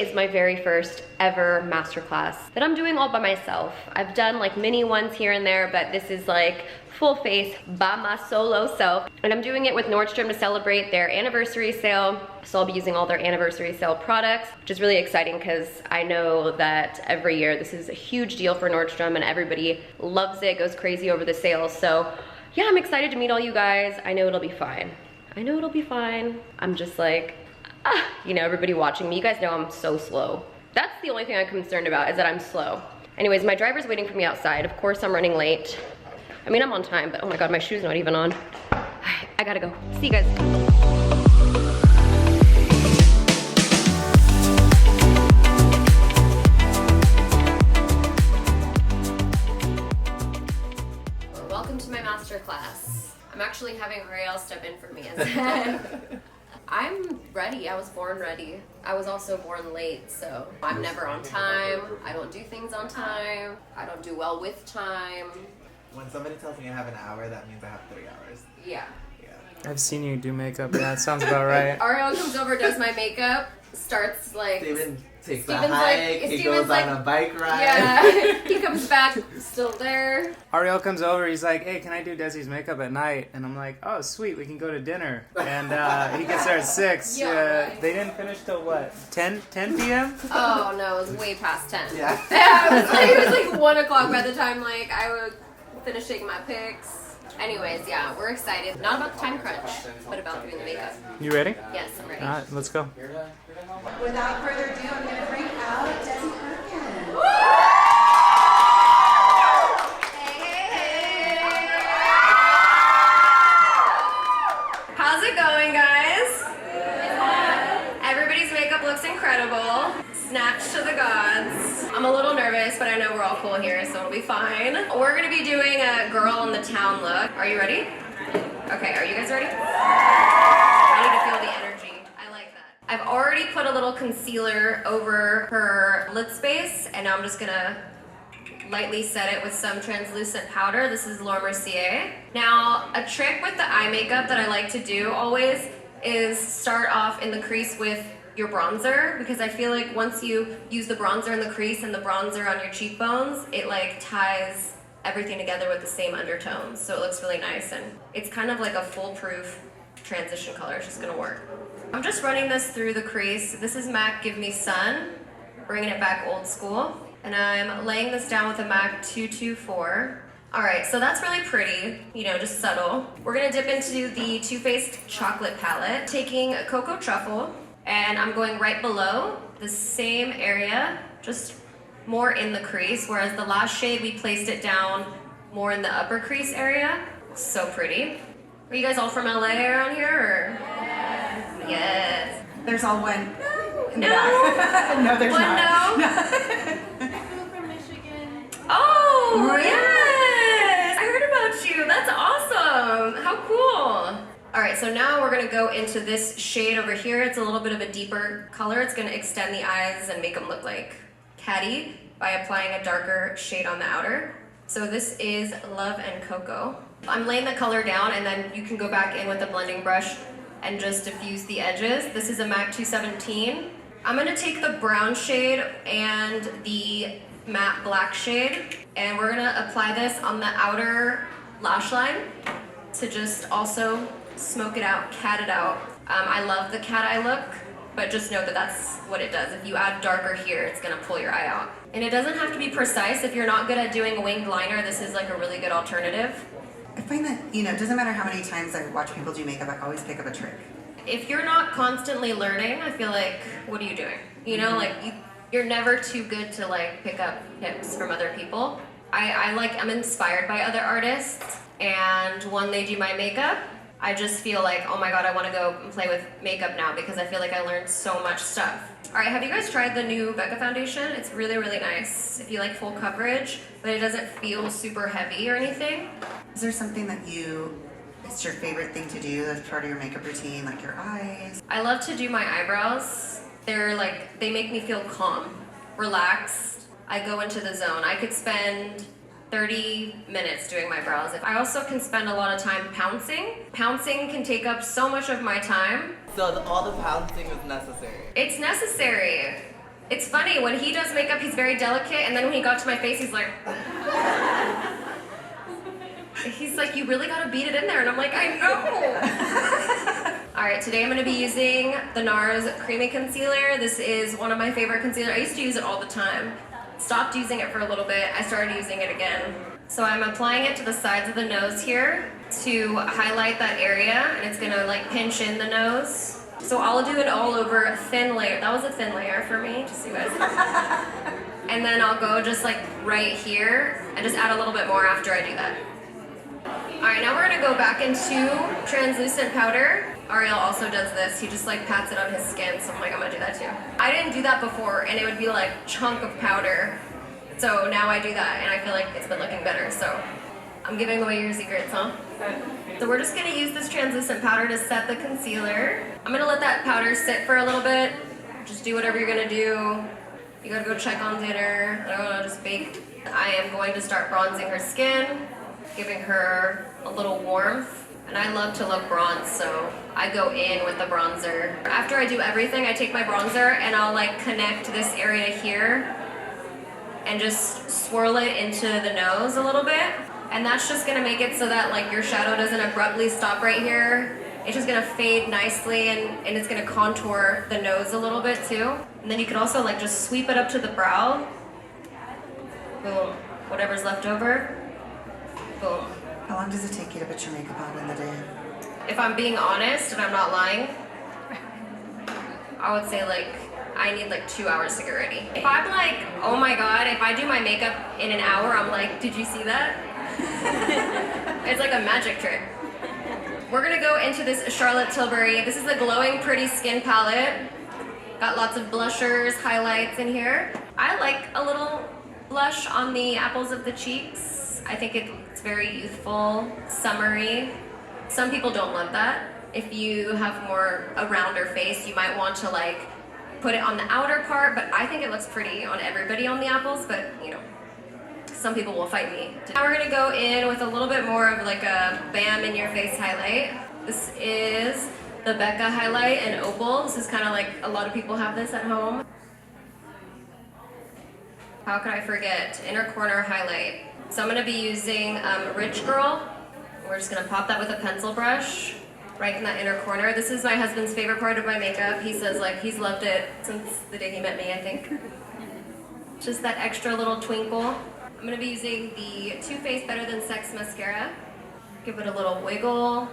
is my very first ever masterclass that I'm doing all by myself. I've done like mini ones here and there, but this is like full face by my solo self. And I'm doing it with Nordstrom to celebrate their anniversary sale. So I'll be using all their anniversary sale products, which is really exciting because I know that every year this is a huge deal for Nordstrom and everybody loves it, goes crazy over the sales. So yeah, I'm excited to meet all you guys. I know it'll be fine. I know it'll be fine. I'm just like, you know, everybody watching me, you guys know I'm so slow. That's the only thing I'm concerned about, is that I'm slow. Anyways, my driver's waiting for me outside. Of course I'm running late. I mean, I'm on time, but oh my God, my shoe's not even on. I gotta go. See you guys. Welcome to my masterclass. I'm actually having Ariel step in for me instead. I'm ready. I was born ready. I was also born late, so I'm never on time. I don't do things on time. I don't do well with time. When somebody tells me I have an hour, that means I have 3 hours. Yeah. I've seen you do makeup. Yeah, it sounds about right. Ariel comes over, does my makeup, starts like... Steven takes a hike, he goes on a bike ride. Yeah, he comes back, still there. Ariel comes over, he's like, hey, can I do Desi's makeup at night? And I'm like, oh, sweet, we can go to dinner. And he gets there at 6. Yeah. They didn't finish till what, 10 p.m.? Oh, no, it was way past 10. Yeah. It was like 1 o'clock by the time like I would finish taking my pics. Anyways, yeah, we're excited. Not about the time crunch, but about doing the makeup. You ready? Yes, I'm ready. All right, let's go. Without further ado, I'm going to bring out Desi Perkins. Hey. How's it going, guys? Everybody's makeup looks incredible. Snatched to the gods. I'm a little nervous, but I know we're all cool here, so it'll be fine. We're gonna be doing a girl in the town look. Are you ready? Okay, are you guys ready? I need to feel the energy. I like that. I've already put a little concealer over her lid space, and now I'm just gonna lightly set it with some translucent powder. This is Mercier. Now, a trick with the eye makeup that I like to do always is start off in the crease with your bronzer, because I feel like once you use the bronzer in the crease and the bronzer on your cheekbones, it like ties everything together with the same undertones, so it looks really nice, and it's kind of like a foolproof transition color. It's just gonna work. I'm just running this through the crease. This is MAC Give Me Sun, bringing it back old school, and I'm laying this down with a MAC 224. All right, so that's really pretty, you know, just subtle. We're gonna dip into the Too Faced Chocolate Palette, taking a Cocoa Truffle, and I'm going right below the same area, just more in the crease, whereas the last shade we placed it down more in the upper crease area. So pretty. Are you guys all from LA around here? Or? Yes. There's all one. No. No, there's one not. No. I'm from Michigan. Oh, Really? yes! I heard about you. That's awesome. How cool. All right, so now we're gonna go into this shade over here. It's a little bit of a deeper color. It's gonna extend the eyes and make them look like catty by applying a darker shade on the outer. So this is Love and Cocoa. I'm laying the color down, and then you can go back in with a blending brush and just diffuse the edges. This is a MAC 217. I'm gonna take the brown shade and the matte black shade, and we're gonna apply this on the outer lash line to just also smoke it out, cat it out. I love the cat eye look, but just know that that's what it does. If you add darker here, it's gonna pull your eye out. And it doesn't have to be precise. If you're not good at doing a winged liner, this is like a really good alternative. I find that, you know, it doesn't matter how many times I watch people do makeup, I always pick up a trick. If you're not constantly learning, I feel like, what are you doing? You know, like you're never too good to like pick up tips from other people. I'm inspired by other artists, and when they do my makeup, I just feel like, oh my God, I want to go and play with makeup now because I feel like I learned so much stuff. All right, have you guys tried the new Becca Foundation? It's really, really nice if you like full coverage, but it doesn't feel super heavy or anything. Is there something that it's your favorite thing to do as part of your makeup routine, like your eyes? I love to do my eyebrows. They make me feel calm, relaxed. I go into the zone. I could spend 30 minutes doing my brows. I also can spend a lot of time pouncing. Pouncing can take up so much of my time. So all the pouncing is necessary. It's necessary. It's funny, when he does makeup, he's very delicate, and then when he got to my face, he's like... He's like, you really gotta beat it in there, and I'm like, I know! Alright, today I'm gonna be using the Nars Creamy Concealer. This is one of my favorite concealers. I used to use it all the time. Stopped using it for a little bit, I started using it again. So I'm applying it to the sides of the nose here to highlight that area, and it's gonna like pinch in the nose. So I'll do it all over a thin layer. That was a thin layer for me, just so you guys know. And then I'll go just like right here and just add a little bit more after I do that. Alright, now we're gonna go back into translucent powder. Ariel also does this. He just like pats it on his skin, so I'm like, I'm gonna do that too. I didn't do that before, and it would be like chunk of powder. So now I do that, and I feel like it's been looking better, so I'm giving away your secrets, huh? So we're just gonna use this translucent powder to set the concealer. I'm gonna let that powder sit for a little bit. Just do whatever you're gonna do. You gotta go check on dinner. I don't know, just bake. I am going to start bronzing her skin, giving her a little warmth. And I love to look bronze, so I go in with the bronzer. After I do everything, I take my bronzer and I'll like connect this area here and just swirl it into the nose a little bit. And that's just gonna make it so that like your shadow doesn't abruptly stop right here. It's just gonna fade nicely and it's gonna contour the nose a little bit too. And then you could also like just sweep it up to the brow. Boom. Whatever's left over. Boom. How long does it take you to put your makeup on in the day? If I'm being honest and I'm not lying, I would say like I need like 2 hours to get ready. If I'm like, oh my god, if I do my makeup in an hour, I'm like, did you see that? It's like a magic trick. We're gonna go into this Charlotte Tilbury. This is the Glowing Pretty Skin Palette. Got lots of blushers, highlights in here. I like a little blush on the apples of the cheeks. I think it's very youthful, summery. Some people don't love that. If you have more a rounder face, you might want to like put it on the outer part, but I think it looks pretty on everybody on the apples, but you know, some people will fight me. Now we're gonna go in with a little bit more of like a bam in your face highlight. This is the Becca highlight in Opal. This is kind of like a lot of people have this at home. How could I forget? Inner corner highlight. So I'm gonna be using Rich Girl. We're just gonna pop that with a pencil brush right in that inner corner. This is my husband's favorite part of my makeup. He says like he's loved it since the day he met me, I think. Just that extra little twinkle. I'm gonna be using the Too Faced Better Than Sex mascara. Give it a little wiggle.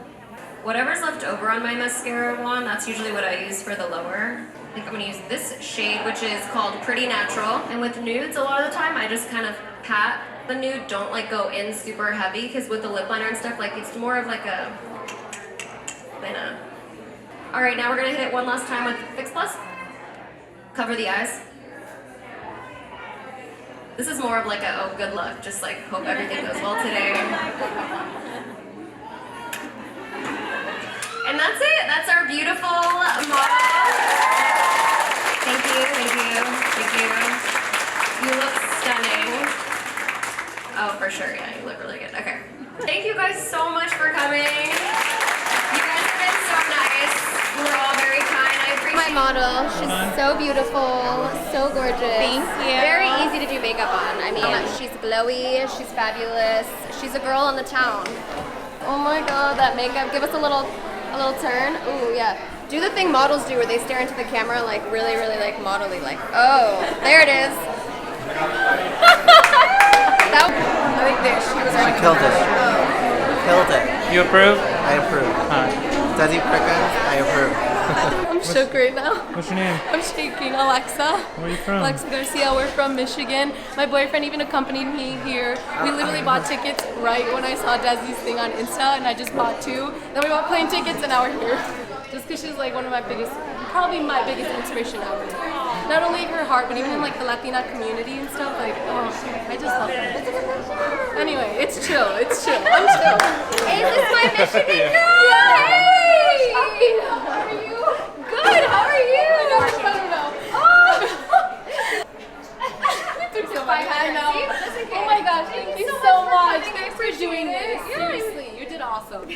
Whatever's left over on my mascara wand, that's usually what I use for the lower. I think I'm gonna use this shade, which is called Pretty Natural. And with nudes, a lot of the time, I just kind of pat the nude, don't like go in super heavy, because with the lip liner and stuff, like it's more of like a thinner. All right, now we're gonna hit it one last time with Fix Plus. Cover the eyes. This is more of like a, oh, good luck, just like hope everything goes well today. And that's it, that's our beautiful model. Thank you, thank you, thank you. You look stunning. Oh, for sure, yeah, you look really good. Okay. Thank you guys so much for coming. You guys have been so nice. We're all very kind. I appreciate My model, she's so beautiful, so gorgeous. Thank you. Very easy to do makeup on. I mean, she's glowy, she's fabulous. She's a girl in the town. Oh my god, that makeup. Give us a little turn. Ooh, yeah. Do the thing models do where they stare into the camera like really, really like modelly, like, oh, there it is. That, I think there, she was already Killed it. Killed it. You approve? I approve. Desi Perkins, I approve. I'm shook right now. What's your name? I'm shaking. Alexa. Where are you from? Alexa Garcia. We're from Michigan. My boyfriend even accompanied me here. We literally bought tickets right when I saw Desi's thing on Insta, and I just bought 2. Then we bought plane tickets, and now we're here. Just because she's like one of my biggest, probably my biggest inspiration ever. Not only her heart, but even in like the Latina community and stuff. Like, oh, I just love her. Anyway, it's chill. It's chill. I'm chill. Hey, this is my Michigan girl! Yeah. Hey! How are you? Good. How are you? I don't know. I know. Oh my gosh, thank you so much. Thanks for doing this. Seriously, you did awesome.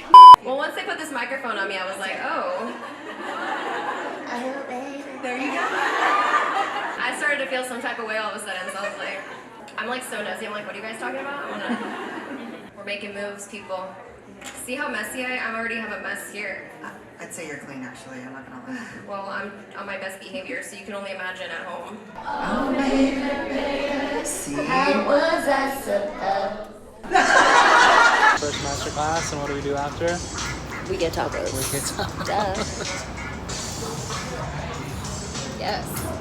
Well, once they put this microphone on me, I was like, oh. I hope they There you go. I I started to feel some type of way all of a sudden, so I was like, I'm like so nosy. I'm like, what are you guys talking about? We're making moves, people. See how messy I already have a mess here. I'd say you're clean, actually. I'm not gonna lie. Well, I'm on my best behavior, so you can only imagine at home. Oh, baby, see How was I supposed? First masterclass, and what do we do after? We get tacos. We get Duh. Yes.